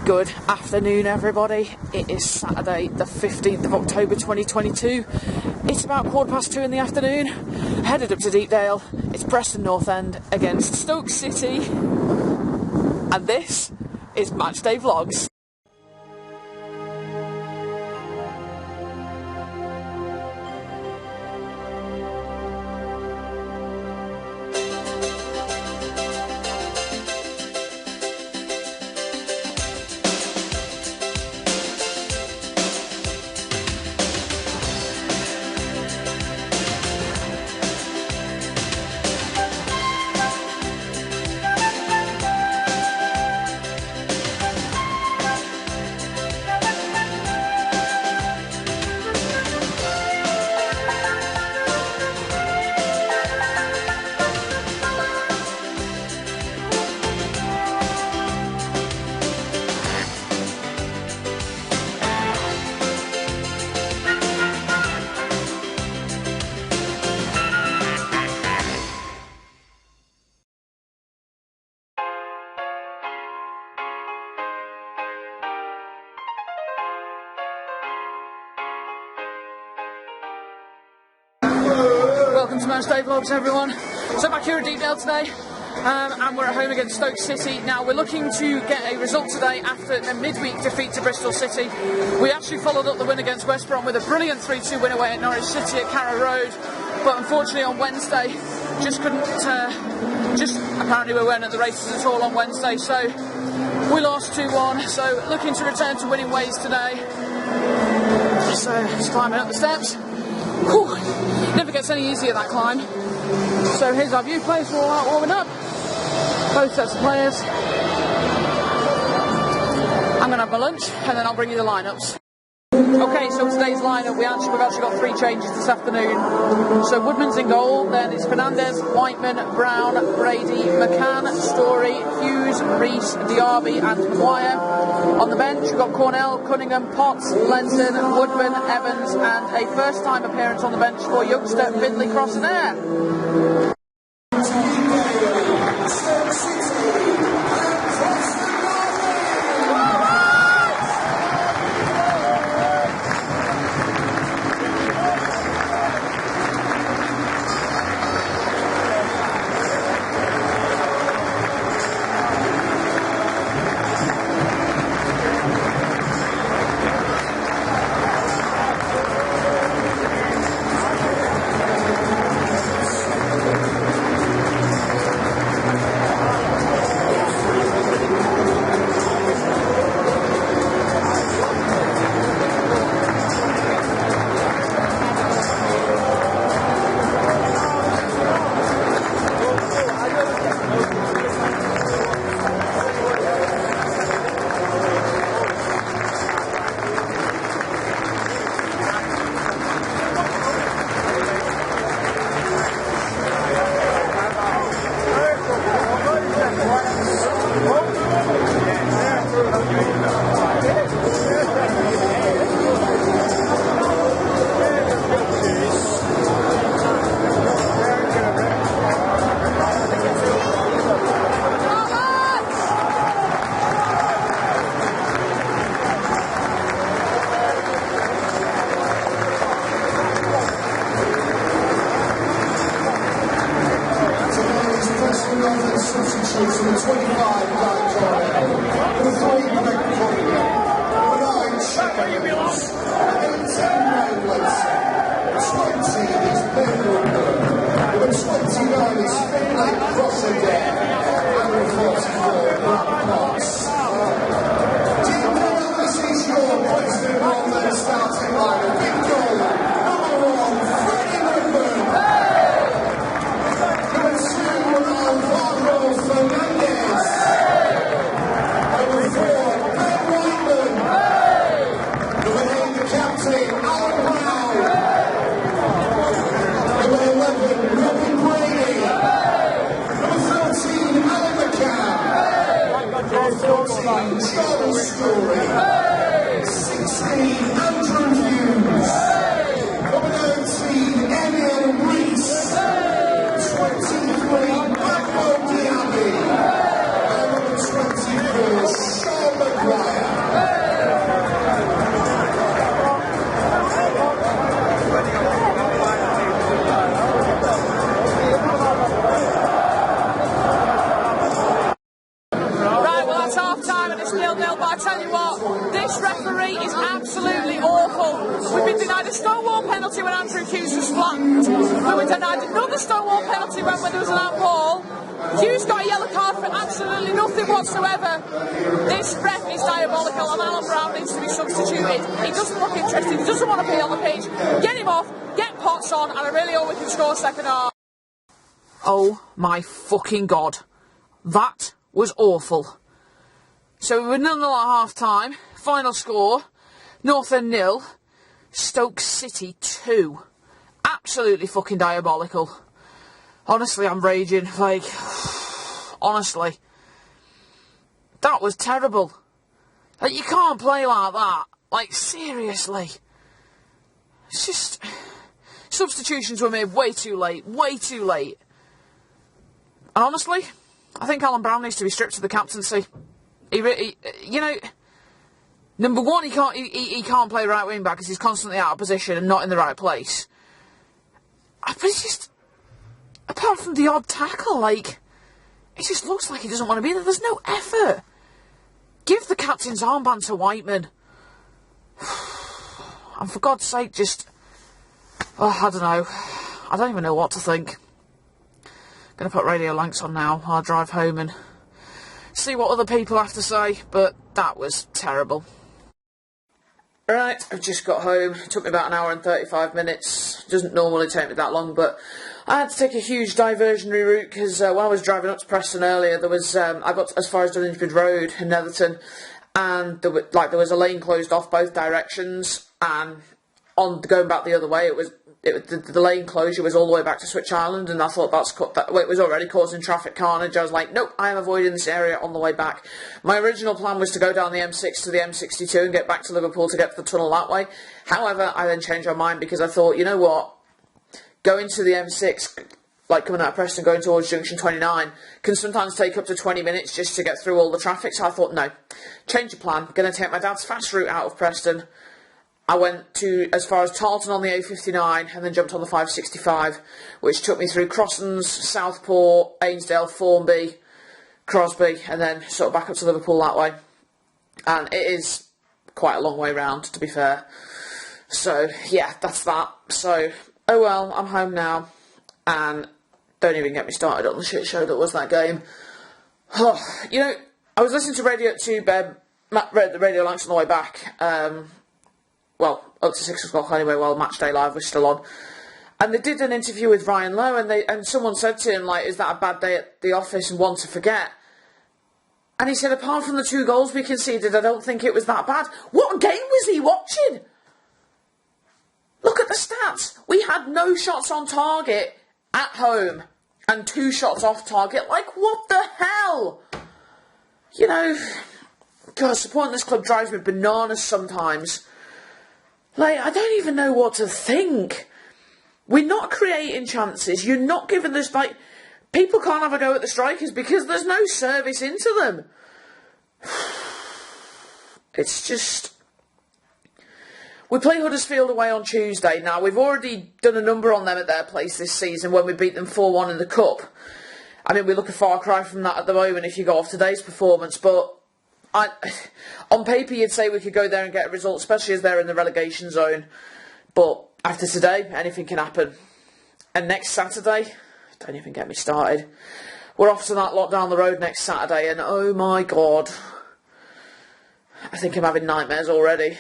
Good afternoon, everybody. It is Saturday the 15th of October 2022. It's about 2:15 in the afternoon. Headed up to Deepdale. It's Preston North End against Stoke City. And this is Matchday Vlogs. Welcome to Matchday Vlogs, everyone. So back here at Deepdale today, and we're at home against Stoke City. Now we're looking to get a result today after the midweek defeat to Bristol City. We actually followed up the win against West Brom with a brilliant 3-2 win away at Norwich City at Carrow Road, but unfortunately on Wednesday just couldn't, apparently we weren't at the races at all on Wednesday, so we lost 2-1, so looking to return to winning ways today. So just climbing up the steps. Whew. Never gets any easier, that climb. So here's our view place, we're all out warming up. Both sets of players. I'm going to have my lunch and then I'll bring you the lineups. Okay, so today's lineup, we've actually got 3 changes this afternoon. So Woodman's in goal, then it's Fernandez, Whiteman, Brown, Brady, McCann, Story, Hughes, Rees, Diaby and Maguire. On the bench we've got Cornell, Cunningham, Potts, Lenson, Woodman, Evans and a first time appearance on the bench for youngster Finley Crossenair. 0-0, but I tell you what, this referee is absolutely awful. We've been denied a Stonewall penalty when Andrew Hughes was flattened. We were denied another Stonewall penalty when there was an outball. Hughes got a yellow card for absolutely nothing whatsoever. This ref is diabolical, and Alan Brown needs to be substituted. He doesn't look interested, he doesn't want to be on the pitch. Get him off, get Potts on, and I really hope we can score second half. Oh my fucking god. That was awful. So we were 0-0 at half time. Final score, North End 0, Stoke City 2. Absolutely fucking diabolical. Honestly, I'm raging. Like, honestly. That was terrible. Like, you can't play like that. Like, seriously. It's just... Substitutions were made way too late. Way too late. And honestly, I think Alan Brown needs to be stripped of the captaincy. He you know, number one, he can't play right wing back because he's constantly out of position and not in the right place. But it's just, apart from the odd tackle, like, it just looks like he doesn't want to be there. There's no effort. Give the captain's armband to Whiteman. And for God's sake, just, oh, I don't know. I don't even know what to think. Going to put Radio Lanks on now. I'll drive home and see what other people have to say, but that was terrible. Right, I've just got home. It took me about an hour and 35 minutes. Doesn't normally take me that long, but I had to take a huge diversionary route because when I was driving up to Preston earlier, there was I got as far as Dunningsbridge Road in Netherton, and there was a lane closed off both directions, and on going back the other way, the lane closure was all the way back to Switch Island, and I thought it was already causing traffic carnage. I was like, nope, I am avoiding this area on the way back. My original plan was to go down the M6 to the M62 and get back to Liverpool to get to the tunnel that way. However, I then changed my mind because I thought, you know what, going to the M6, like coming out of Preston, going towards Junction 29, can sometimes take up to 20 minutes just to get through all the traffic. So I thought, no, change of plan. Going to take my dad's fast route out of Preston. I went to as far as Tarleton on the A59 and then jumped on the 565, which took me through Crosslands, Southport, Ainsdale, Formby, Crosby, and then sort of back up to Liverpool that way. And it is quite a long way round, to be fair. So, yeah, that's that. So, oh well, I'm home now. And don't even get me started on the shit show that was that game. Oh, you know, I was listening to Radio Lanks on the way back. Well, up to 6 o'clock anyway, while Matchday Live was still on. And they did an interview with Ryan Lowe, and someone said to him, like, is that a bad day at the office and one to forget? And he said, apart from the 2 goals we conceded, I don't think it was that bad. What game was he watching? Look at the stats. We had no shots on target at home and 2 shots off target. Like, what the hell? You know, God, supporting this club drives me bananas sometimes. Like, I don't even know what to think. We're not creating chances. You're not giving us, like, people can't have a go at the strikers because there's no service into them. It's just... We play Huddersfield away on Tuesday. Now, we've already done a number on them at their place this season when we beat them 4-1 in the Cup. I mean, we look a far cry from that at the moment if you go off today's performance, but... on paper, you'd say we could go there and get a result, especially as they're in the relegation zone. But after today, anything can happen. And next Saturday, don't even get me started. We're off to that lot down the road next Saturday, and oh my God, I think I'm having nightmares already.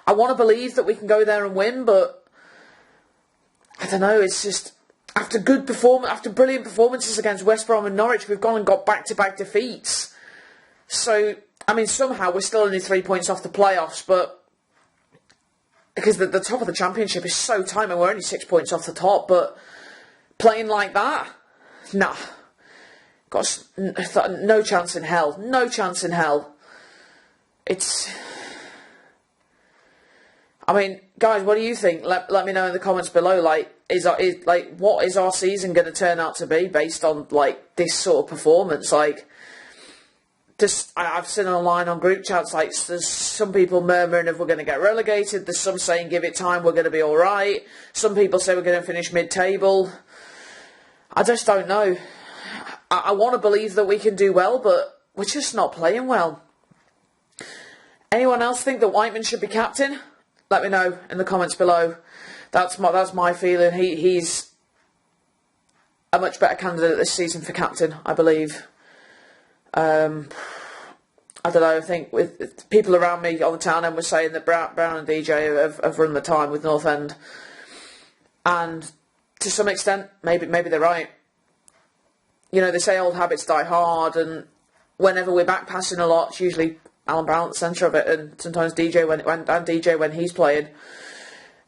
I want to believe that we can go there and win, but I don't know. It's just after brilliant performances against West Brom and Norwich, we've gone and got back-to-back defeats. So, I mean, somehow we're still only 3 points off the playoffs, but because the top of the championship is so tight, and we're only 6 points off the top, but playing like that, nah. Got no chance in hell. No chance in hell. It's... I mean, guys, what do you think? Let me know in the comments below. Like, what is our season going to turn out to be based on, like, this sort of performance? Like... I've seen online on group chats, like, there's some people murmuring if we're going to get relegated. There's some saying give it time, we're going to be alright. Some people say we're going to finish mid-table. I just don't know. I want to believe that we can do well, but we're just not playing well. Anyone else think that Whiteman should be captain? Let me know in the comments below. That's my feeling. He's a much better candidate this season for captain, I believe. I don't know, I think with people around me on the town end were saying that Brown and DJ have run the time with North End. And to some extent, maybe they're right. You know, they say old habits die hard, and whenever we're back passing a lot, it's usually Alan Brown at the centre of it, and sometimes DJ when he's playing.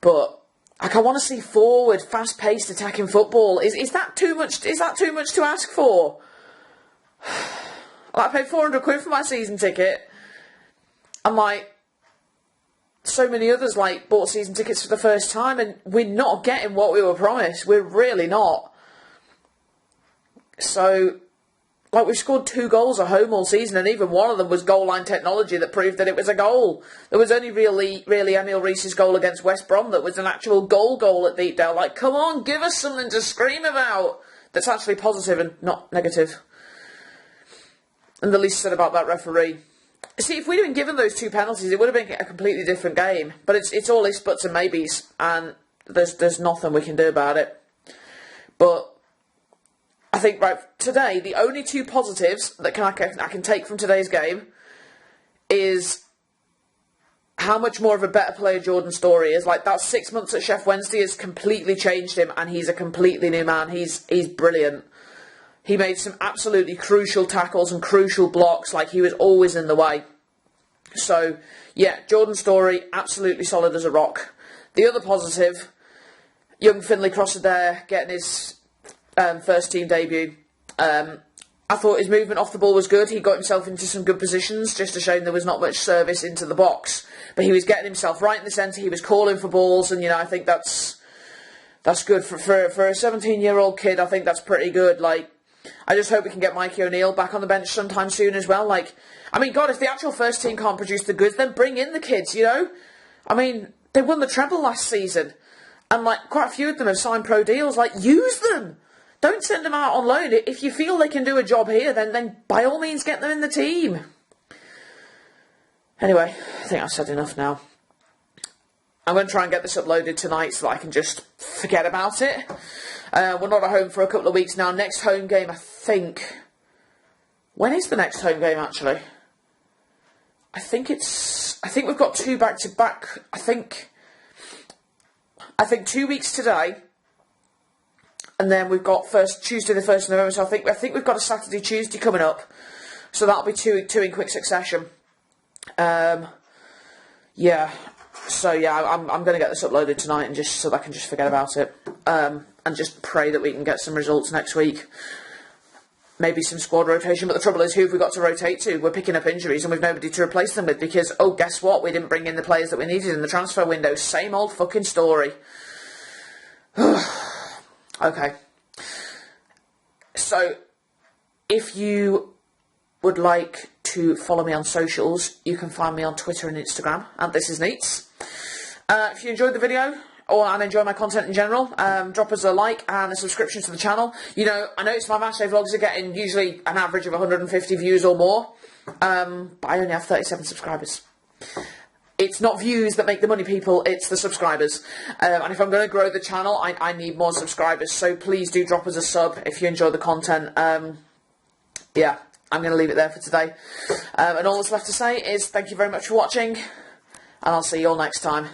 But like, I want to see forward, fast-paced attacking football. Is that too much? Is that too much to ask for? Like, I paid £400 for my season ticket, and like so many others like bought season tickets for the first time, and we're not getting what we were promised. We're really not. So, like, we've scored 2 goals at home all season, and even one of them was goal line technology that proved that it was a goal. There was only really Emil Reese's goal against West Brom that was an actual goal at Deepdale. Like, come on, give us something to scream about that's actually positive and not negative. And the least said about that referee. See, if we'd been given those 2 penalties, it would have been a completely different game. But it's all ifs, buts and maybes, and there's nothing we can do about it. But I think, right, today, the only 2 positives that I can take from today's game is how much more of a better player Jordan Story is. Like, that 6 months at Chef Wednesday has completely changed him, and he's a completely new man. He's brilliant. He made some absolutely crucial tackles and crucial blocks. Like, he was always in the way. So, yeah, Jordan Story, absolutely solid as a rock. The other positive, young Finlay Crosser there, getting his first team debut. I thought his movement off the ball was good. He got himself into some good positions. Just a shame there was not much service into the box. But he was getting himself right in the centre. He was calling for balls, and, you know, I think that's good for a 17-year-old kid. I think that's pretty good. Like, I just hope we can get Mikey O'Neill back on the bench sometime soon as well. Like, I mean, God, if the actual first team can't produce the goods, then bring in the kids, you know? I mean, they won the treble last season, and, like, quite a few of them have signed pro deals. Like, use them! Don't send them out on loan. If you feel they can do a job here, then by all means get them in the team. Anyway, I think I've said enough now. I'm going to try and get this uploaded tonight so that I can just forget about it. We're not at home for a couple of weeks now. Next home game, I think... When is the next home game, actually? I think we've got 2 back-to-back. I think 2 weeks today. And then we've got Tuesday the 1st of November. So I think we've got a Saturday, Tuesday coming up. So that'll be two in quick succession. Yeah. So yeah, I'm going to get this uploaded tonight, and just so that I can just forget about it. And just pray that we can get some results next week. Maybe some squad rotation. But the trouble is, who have we got to rotate to? We're picking up injuries, and we've nobody to replace them with, because, oh, guess what? We didn't bring in the players that we needed in the transfer window. Same old fucking story. Okay. So, if you would like to follow me on socials, you can find me on Twitter and Instagram, and This Is Neats. If you enjoyed the video, and enjoy my content in general, drop us a like and a subscription to the channel. You know, I noticed my Matchday Vlogs are getting usually an average of 150 views or more, but I only have 37 subscribers. It's not views that make the money, people, it's the subscribers. And if I'm going to grow the channel, I need more subscribers, so please do drop us a sub if you enjoy the content. Yeah, I'm going to leave it there for today. And all that's left to say is thank you very much for watching, and I'll see you all next time.